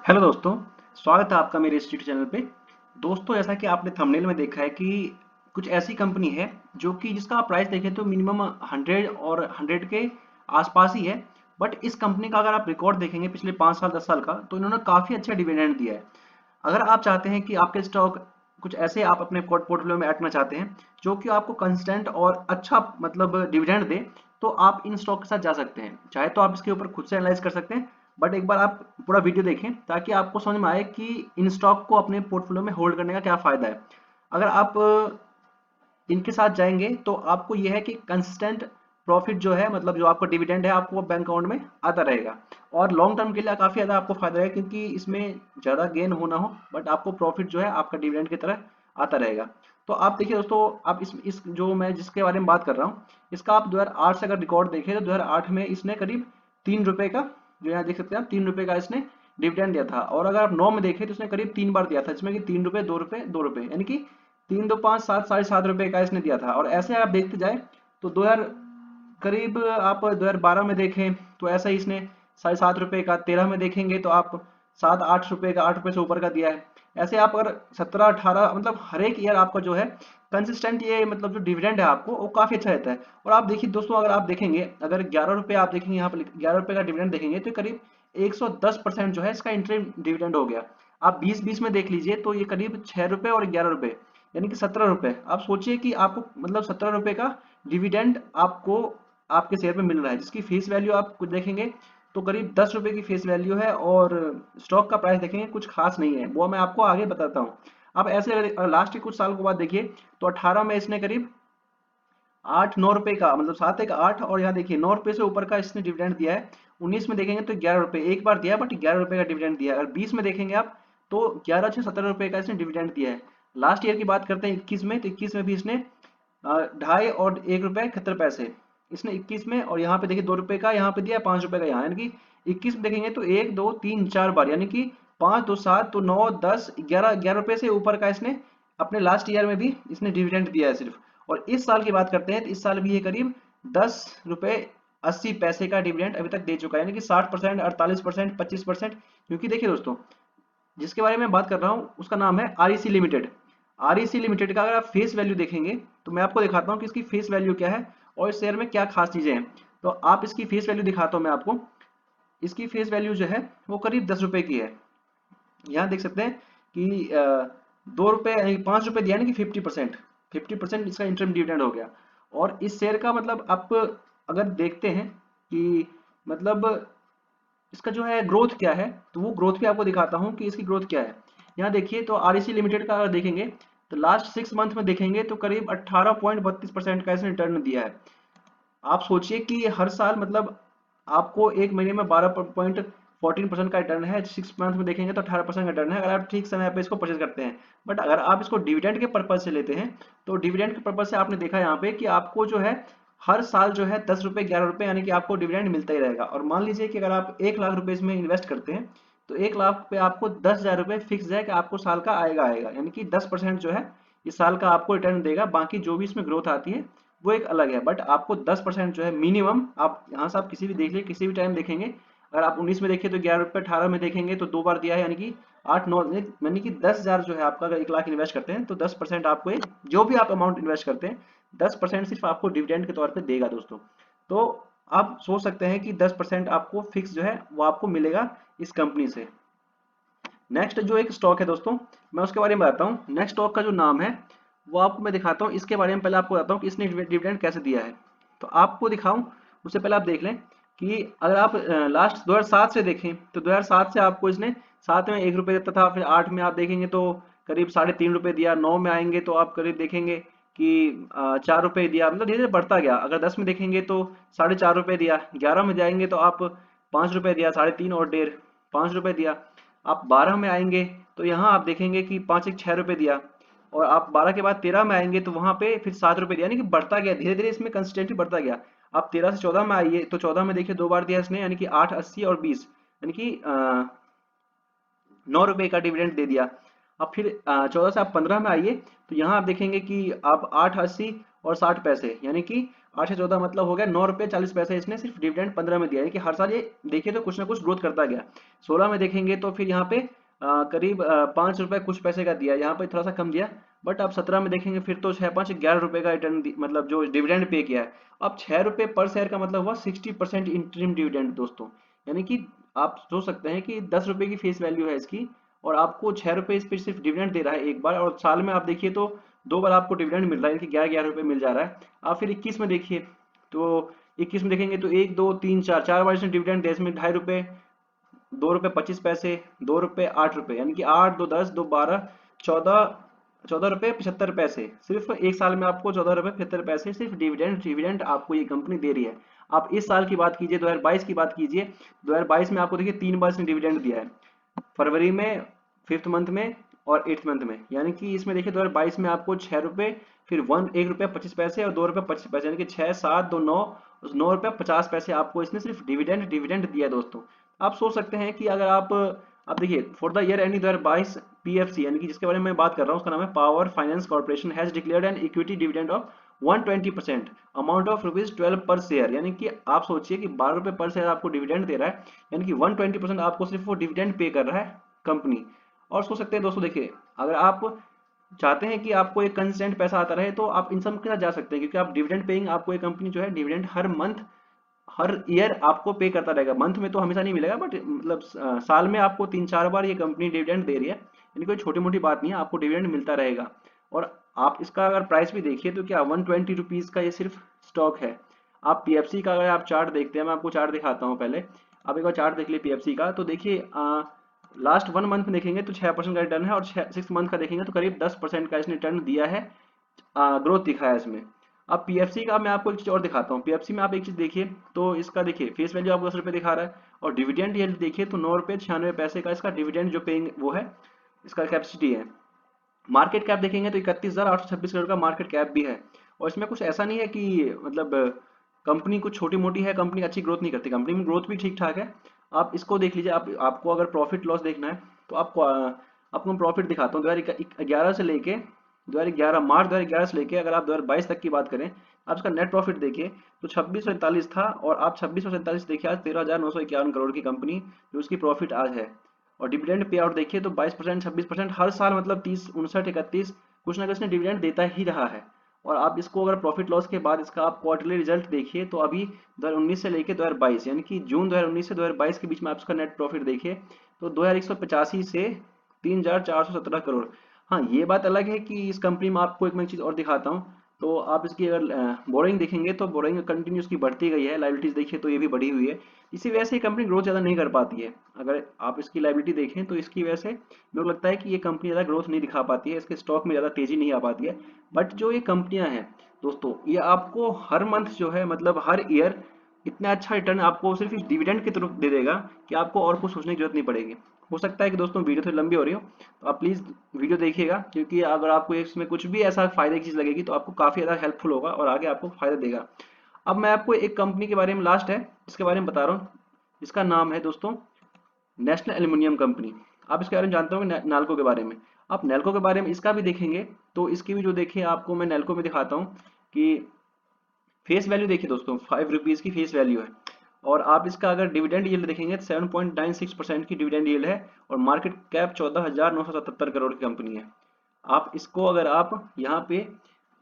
Hello दोस्तों, स्वागत है आपका मेरे इस यूट्यूब चैनल पे। दोस्तों, जैसा कि आपने थंबनेल में देखा है कि कुछ ऐसी कंपनी है जो कि जिसका आप प्राइस देखें तो मिनिमम 100 और 100 के आसपास ही है। बट इस कंपनी का अगर आप रिकॉर्ड देखेंगे पिछले 5 साल 10 साल का, तो इन्होंने काफ़ी अच्छा डिविडेंड दिया है। अगर आप चाहते हैं कि आपके स्टॉक कुछ ऐसे आप अपने पोर्टफोलियो में ऐड करना चाहते हैं जो कि आपको कंसिस्टेंट और अच्छा मतलब डिविडेंड दे, तो आप इन स्टॉक के साथ जा सकते हैं। चाहे तो आप इसके ऊपर खुद से एनालाइज कर सकते हैं, बट एक बार आप पूरा वीडियो देखें ताकि आपको समझ में आए कि इन स्टॉक को अपने पोर्टफोलियो में होल्ड करने का क्या फ़ायदा है। अगर आप इनके साथ जाएंगे तो आपको यह है कि कंसिस्टेंट प्रॉफिट जो है, मतलब जो आपका डिविडेंड है, आपको बैंक अकाउंट में आता रहेगा। और लॉन्ग टर्म के लिए काफ़ी ज़्यादा आपको फायदा है क्योंकि इसमें ज़्यादा गेन हो ना हो, बट आपको प्रॉफिट जो है आपका डिविडेंड की तरह आता रहेगा। तो आप देखिए दोस्तों, आप इस जो मैं जिसके बारे में बात कर रहा हूँ, इसका आप 2008 से अगर रिकॉर्ड देखें तो 2008 में इसने करीब 3 रुपए का, जो यहाँ देख सकते हैं आप, 3 रुपए का इसने डिविडेंड दिया था। और अगर आप 9 में देखें तो इसने करीब 3 बार दिया था, जिसमें कि 3 रुपए, 2 रुपए, 2 रुपए, यानी कि 3 2 5 7 7.5 रुपए का इसने दिया था। और ऐसे आप देखते जाए तो 2000 करीब आप 2012 में देखें तो ऐसा ही इसने 7.5 रुपए का, 13 में देखेंगे तो आप 7 8 रुपए का, 8 रुपए से ऊपर का दिया है। ऐसे आप अगर 17 18 मतलब हर एक ईयर आपका जो है कंसिस्टेंट, ये मतलब जो डिविडेंड है आपको वो काफी अच्छा रहता है। और आप देखिए दोस्तों, अगर आप देखेंगे, अगर 11 रुपए आप देखेंगे, यहाँ पर 11 रुपए का डिविडेंड देखेंगे तो करीब 110% जो है इसका इंटरम डिविडेंड हो गया। आप 20 20 में देख लीजिए तो ये करीब 6 रुपए और 11 रुपए, यानी कि 17 रुपए। आप सोचिए कि आपको मतलब 17 रुपए का डिविडेंड आपको आपके शेयर पे मिल रहा है, जिसकी फेस वैल्यू आप कुछ देखेंगे तो करीब 10 रुपए की फेस वैल्यू है। और स्टॉक का प्राइस देखेंगे कुछ खास नहीं है, वो मैं आपको आगे बताता हूँ। आप ऐसे अगर लास्ट के कुछ साल के बाद देखिए तो 18 में इसने करीब 8 9 रुपए का, मतलब 7 1 8, और यहाँ देखिए 9 रुपए से ऊपर का इसने डिविडेंड दिया है। 19 में देखेंगे तो 11 रुपए, एक बार दिया बट 11 रुपए का डिविडेंड दिया है। और 20 में देखेंगे आप तो 11 से 17 रुपए का इसने डिविडेंड दिया है। लास्ट ईयर की बात करते हैं 21 में, तो 21 में भी इसने 2.5 और 1 रुपए 71 पैसे इसने 21 में, और यहाँ पे देखिए 2 रुपए का यहाँ पे दिया, 5 रुपए का यहाँ, यानी कि 21 में देखेंगे तो 1 2 3 4 बार, यानी कि 5 2 7 तो 9 10 11 रुपए से ऊपर का इसने अपने लास्ट ईयर में भी इसने डिविडेंड दिया है सिर्फ। और इस साल की बात करते हैं तो इस साल भी ये करीब 10 रुपए 80 पैसे का डिविडेंड अभी तक दे चुका है, यानी कि 60%, 48%, 25%। क्योंकि देखिए दोस्तों, जिसके बारे में बात कर रहा हूँ उसका नाम है आरईसी लिमिटेड। आरईसी लिमिटेड का अगर आप फेस वैल्यू देखेंगे तो मैं आपको दिखाता हूँ कि इसकी फेस वैल्यू क्या है और इस शेयर में क्या खास चीजें हैं। तो आप इसकी फेस वैल्यू दिखाता हूँ मैं आपको। इसकी फेस वैल्यू जो है वो करीब 10 रुपए की है। यहाँ देख सकते हैं कि 2 रुपए 5 रुपए दिया, यानी कि 50%, 50% इसका इंटरम डिविडेंड हो गया। और इस शेयर का मतलब आप अगर देखते हैं कि मतलब इसका जो है ग्रोथ क्या है, तो वो ग्रोथ भी आपको दिखाता हूँ कि इसकी ग्रोथ क्या है। यहाँ देखिए तो आरईसी लिमिटेड का अगर देखेंगे तो लास्ट 6 मंथ में देखेंगे तो करीब 18.32% का इसने रिटर्न दिया है। आप सोचिए कि हर साल मतलब आपको एक महीने में 12.14% का रिटर्न है, 6 मंथ में देखेंगे तो 18% का रिटर्न है, अगर आप ठीक समय पे इसको परचेज करते हैं। बट अगर आप इसको डिविडेंड के पर्पज से लेते हैं तो डिविडेंड के पर्पज से आपने देखा यहाँ पे कि आपको जो है हर साल जो है 10 रुपए 11 रुपए, यानी कि आपको डिविडेंड मिलता ही रहेगा। और मान लीजिए कि अगर आप 1 लाख रुपए इसमें इन्वेस्ट करते हैं तो 1 लाख पे आपको 10,000 रुपए फिक्स है कि आपको साल का आएगा आएगा, यानी कि 10% जो है इस साल का आपको रिटर्न देगा। बाकी जो भी इसमें ग्रोथ आती है वो एक अलग है, बट आपको 10% जो है मिनिमम, आप यहाँ से आप किसी भी देख लीजिए, किसी भी टाइम देखेंगे। अगर आप 19 में देखें तो 11 रुपए, 18 में देखेंगे तो 2 बार दिया है, यानी कि 8 9, यानी कि 10,000 जो है आपका, अगर 1 लाख इन्वेस्ट करते हैं तो 10% आपको जो भी आप अमाउंट इन्वेस्ट करते हैं 10% सिर्फ आपको डिविडेंड के तौर पे देगा दोस्तों। तो आप सोच सकते हैं कि 10% आपको फिक्स जो है वो आपको मिलेगा इस कंपनी से। नेक्स्ट जो एक स्टॉक है दोस्तों, मैं उसके बारे में बताता हूँ। नेक्स्ट स्टॉक का जो नाम है वो आपको मैं दिखाता हूँ। इसके बारे में पहले आपको बताता हूँ कि इसने डिविडेंड कैसे दिया है। तो आपको दिखाऊं उससे पहले आप देख लें कि अगर आप लास्ट 2007 से देखें तो 2007 से आपको इसने 7 में 1 रुपए देता था, फिर 8 में आप देखेंगे तो करीब 3.5 रुपए दिया, 9 में आएंगे तो आप करीब देखेंगे कि 4 रुपए दिया, मतलब धीरे धीरे बढ़ता गया। अगर 10 में देखेंगे तो 4.5 रुपए दिया, 11 में जाएंगे तो आप 5 रुपए दिया, 3.5 और 1.5, 5 रुपए दिया। आप 12 में आएंगे तो यहाँ आप देखेंगे कि 5 1 6 रुपए दिया। और आप 12 के बाद 13 में आएंगे तो वहां पे फिर 7 रुपए दिया, यानी कि बढ़ता गया धीरे धीरे, इसमें कंसिस्टेंटली बढ़ता गया। आप 13 से 14 में आइए तो 14 में देखिए 2 बार दिया इसने, यानी कि 8 80 और 20, यानी कि 9 रुपए का डिविडेंड दे दिया। अब फिर 14 से आप 15 में आइए तो यहाँ आप देखेंगे कि आप 8 80 और 60 पैसे, यानी कि 8 से 14 मतलब हो गया 9 रुपये 40 पैसे इसने सिर्फ डिविडेंड 15 में दिया, यानी कि हर साल ये देखिए तो कुछ ना कुछ ग्रोथ करता गया। 16 में देखेंगे तो फिर यहाँ पे करीब 5 रुपये कुछ पैसे का दिया, यहाँ पे थोड़ा सा कम दिया। बट आप 17 में देखेंगे फिर तो 6 5 11 रुपये का रिटर्न मतलब जो डिविडेंड पे किया है। अब 6 रुपये पर शेयर का मतलब हुआ 60% इंटरिम डिविडेंड दोस्तों, यानी कि आप सोच सकते हैं कि 10 रुपये की फेस वैल्यू है इसकी, और आपको 6 रुपये इस पर सिर्फ डिविडेंड दे रहा है एक बार, और साल में आप देखिए तो 2 बार आपको डिविडेंड मिल रहा है, यानी कि 11 11 रुपये मिल जा रहा है। आप फिर 21 में देखिए तो 21 में देखेंगे तो 1 2 3 4 4 बार इसने डिविडेंड दिया, इसमें 2.5 रुपये, 2 रुपये 25 पैसे, 2 रुपये 8 रुपये, यानी कि 8 2 10 2 12 14, 14 रुपये 75 पैसे, सिर्फ एक साल में आपको 14 रुपये 75 पैसे सिर्फ डिविडेंड डिविडेंड आपको ये कंपनी दे रही है। आप इस साल की बात कीजिए, 2022 की बात कीजिए, 2022 में आपको देखिए 3 बार इसने डिविडेंड दिया है, फरवरी में, 5th मंथ में और 8th मंथ में, यानी कि इसमें देखिए 2022 में आपको 6 रुपये, फिर 1 रुपये 25 पैसे और 2 रुपये 25 पैसे, यानी कि 6 7 2 9, उस 9 रुपये 50 पैसे आपको इसने सिर्फ डिविडेंड डिविडेंड दिया है दोस्तों। आप सोच सकते हैं कि अगर आप देखिए for the year ending 2022 PFC, यानी कि जिसके बारे में मैं बात कर रहा हूँ उसका नाम है power finance corporation, has declared an equity dividend of 120% amount of ₹12 पर शेयर, यानी कि आप सोचिए कि 12 रुपये पर शेयर आपको डिविडेंड दे रहा है, यानी कि 120% आपको सिर्फ वो डिविडेंड पे कर रहा है कंपनी। और सोच सकते हैं दोस्तों, देखिए अगर आप चाहते हैं कि आपको एक कंसिस्टेंट पैसा आता रहे तो आप इन सब के साथ जा सकते हैं, क्योंकि आप डिविडेंड पेइंग आपको ये कंपनी जो है डिविडेंड हर मंथ हर ईयर आपको पे करता रहेगा। मंथ में तो हमेशा नहीं मिलेगा, बट मतलब साल में आपको 3 4 बार ये कंपनी डिविडेंड दे रही है, यानी कोई छोटी मोटी बात नहीं है, आपको डिविडेंड मिलता रहेगा। और आप इसका अगर प्राइस भी देखिए तो क्या 120 रुपीज़ का ये सिर्फ स्टॉक है। आप पीएफसी का अगर आप चार्ट देखते हैं, मैं आपको चार्ट दिखाता हूँ पहले, आप एक बार चार्ट देख लीजिए पीएफसी का, तो देखिए लास्ट 1 मंथ में देखेंगे तो 6% का रिटर्न है, और 6 मंथ का देखेंगे तो करीब 10% का इसने रिटर्न दिया है, ग्रोथ दिखाया है इसमें। अब पीएफसी का मैं आपको एक चीज़ और दिखाता हूँ, पीएफसी में आप एक चीज़ देखिए तो इसका देखिए फेस वैल्यू आपको 10 रुपये दिखा रहा है, और डिविडेंड यील्ड देखिए तो 9 रुपये 96 पैसे का इसका डिविडेंड जो पेइंग वो है, इसका कैपेसिटी है। मार्केट कैप देखेंगे तो 31,826 करोड़ का मार्केट कैप भी है। और इसमें कुछ ऐसा नहीं है कि मतलब कंपनी कुछ छोटी मोटी है, कंपनी अच्छी ग्रोथ नहीं करती, कंपनी में ग्रोथ भी ठीक ठाक है। आप इसको देख लीजिए, आपको अगर प्रॉफिट लॉस देखना है तो आपको मैं प्रॉफिट दिखाता हूँ 2011 से लेके 2011 मार्च 2011 से लेके अगर आप 2022 तक की बात करें, आप इसका नेट प्रॉफिट देखिए तो 2641 था, और आप 2647 देखिए आज 13,951 करोड़ की कंपनी जो उसकी प्रॉफिट आज है। और डिविडेंड पे आउट देखिए तो 22% 26% हर साल, मतलब 30 59 31 कुछ ना कुछ ने डिविडेंड देता ही रहा है। और आप इसको अगर प्रॉफिट लॉस के बाद इसका आप क्वार्टरली रिजल्ट देखिए तो अभी 2019 से लेके 2022, यानी कि जून 2019 से 2022 के बीच में आप इसका नेट प्रॉफिट देखिए तो 2185 से 3,417 करोड़। हाँ, ये बात अलग है कि इस कंपनी में आपको एक मैं चीज़ और दिखाता हूँ, तो आप इसकी अगर बोरिंग देखेंगे तो बोरिंग कंटिन्यूस की बढ़ती गई है, लाइबिलिटीज देखिए तो ये भी बढ़ी हुई है। इसी वजह से ये कंपनी ग्रोथ ज़्यादा नहीं कर पाती है। अगर आप इसकी लाइबिलिटी देखें तो इसकी वजह से मेरे को लगता है कि ये कंपनी ज़्यादा ग्रोथ नहीं दिखा पाती है, इसके स्टॉक में ज़्यादा तेज़ी नहीं आ पाती है। बट जो ये कंपनियां हैं दोस्तों, ये आपको हर मंथ जो है मतलब हर ईयर इतना अच्छा रिटर्न आपको सिर्फ इस डिविडेंड के थ्रू दे देगा कि आपको और कुछ सोचने की जरूरत नहीं पड़ेगी। हो सकता है कि दोस्तों वीडियो थोड़ी लंबी हो रही हो, तो आप प्लीज़ वीडियो देखिएगा, क्योंकि अगर आपको इसमें कुछ भी ऐसा फायदे की चीज़ लगेगी तो आपको काफ़ी ज़्यादा हेल्पफुल होगा और आगे आपको फायदा देगा। अब मैं आपको एक कंपनी के बारे में लास्ट है इसके बारे में बता रहा हूँ, इसका नाम है दोस्तों नेशनल एल्यूमिनियम कंपनी। आप इसके बारे में जानते होंगे नाल्को के बारे में। आप नेल्को के बारे में इसका भी देखेंगे तो इसकी भी जो देखिए आपको मैं नेल्को में दिखाता हूँ कि फेस वैल्यू देखिए दोस्तों 5 रुपीज़ की फेस वैल्यू है, और आप इसका अगर डिविडेंड यील्ड देखेंगे तो 7.96% की डिविडेंड यील्ड है, और मार्केट कैप 14,977 करोड़ की कंपनी है। आप इसको अगर आप यहाँ पे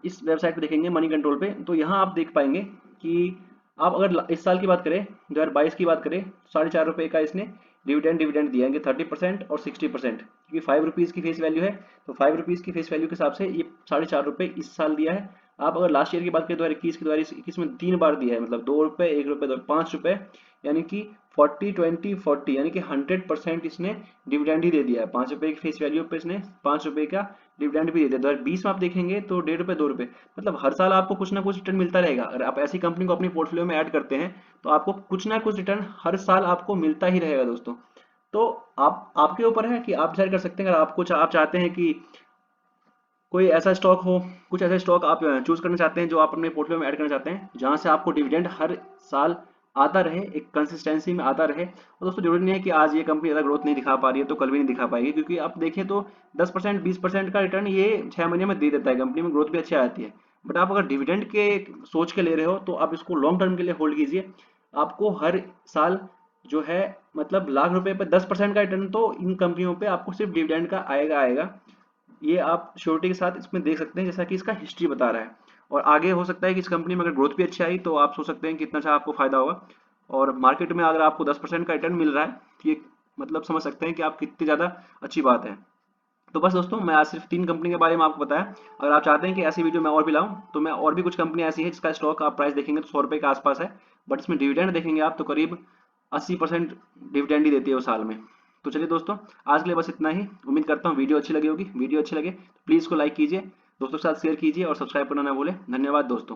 इस वेबसाइट पे देखेंगे मनी कंट्रोल पे, तो यहाँ आप देख पाएंगे कि आप अगर इस साल की बात करें 2022 की बात करें, 4.5 रुपये का इसने डिविडेंड डिविडेंड दिया है 30% और 60%, क्योंकि 5 रुपीज़ की फेस वैल्यू है, तो 5 रुपीज़ की फेस वैल्यू के हिसाब से ये 4.5 रुपये इस साल दिया है। आप अगर लास्ट ईयर की बात करें 2021 की, 2021 में 3 बार दिया है, मतलब 2 रुपये 1 रुपये 5 रुपये, यानी कि 40 20 40, यानी कि 100% इसने डिविडेंड ही दे दिया है। 5 रुपये की फेस वैल्यू पे इसने 5 रुपये का डिविडेंड भी दे दिया। 2020 में आप देखेंगे तो 1.5 रुपये 2 रुपये, मतलब हर साल आपको कुछ ना कुछ रिटर्न मिलता रहेगा। अगर आप ऐसी कंपनी को अपनी पोर्टफोलियो में ऐड करते हैं तो आपको कुछ ना कुछ रिटर्न हर साल आपको मिलता ही रहेगा दोस्तों। तो आप आपके ऊपर है कि आप डिसाइड कर सकते हैं, अगर आपको आप चाहते हैं कि कोई ऐसा स्टॉक हो, कुछ ऐसे स्टॉक आप चूज करना चाहते हैं जो आप अपने पोर्टफोलियो में ऐड करना चाहते हैं, जहां से आपको डिविडेंड हर साल आता रहे, एक कंसिस्टेंसी में आता रहे। और दोस्तों जरूरी नहीं है कि आज ये कंपनी ज़्यादा ग्रोथ नहीं दिखा पा रही है तो कल भी नहीं दिखा पाएगी, क्योंकि आप देखें तो 10% 20% का रिटर्न ये 6 महीने में दे देता है, कंपनी में ग्रोथ भी अच्छी आती है। बट आप अगर डिविडेंड के सोच के ले रहे हो तो आप इसको लॉन्ग टर्म के लिए होल्ड कीजिए। आपको हर साल जो है मतलब लाख रुपए पर 10% का रिटर्न तो इन कंपनियों पे आपको सिर्फ डिविडेंड का आएगा। ये आप श्योरिटी के साथ इसमें देख सकते हैं, जैसा कि इसका हिस्ट्री बता रहा है। और आगे हो सकता है कि इस कंपनी में अगर ग्रोथ भी अच्छी आई तो आप सोच सकते हैं कि कितना अच्छा आपको फायदा होगा। और मार्केट में अगर आपको 10% का रिटर्न मिल रहा है तो ये मतलब समझ सकते हैं कि आप कितनी ज़्यादा अच्छी बात है। तो बस दोस्तों, मैं आज सिर्फ 3 कंपनी के बारे में आपको बताया। अगर आप चाहते हैं कि ऐसी वीडियो मैं और भी लाऊं तो मैं और भी कुछ कंपनी ऐसी है जिसका स्टॉक आप प्राइस देखेंगे तो 100 रुपये के आसपास है, बट इसमें डिविडेंड देखेंगे आप तो करीब 80% डिविडेंड ही देती है वो साल में। तो चलिए दोस्तों, आज के लिए बस इतना ही। उम्मीद करता हूँ वीडियो अच्छी लगी होगी। वीडियो अच्छी लगे तो प्लीज़ को लाइक कीजिए, दोस्तों के साथ शेयर कीजिए और सब्सक्राइब करना ना भूलें। धन्यवाद दोस्तों।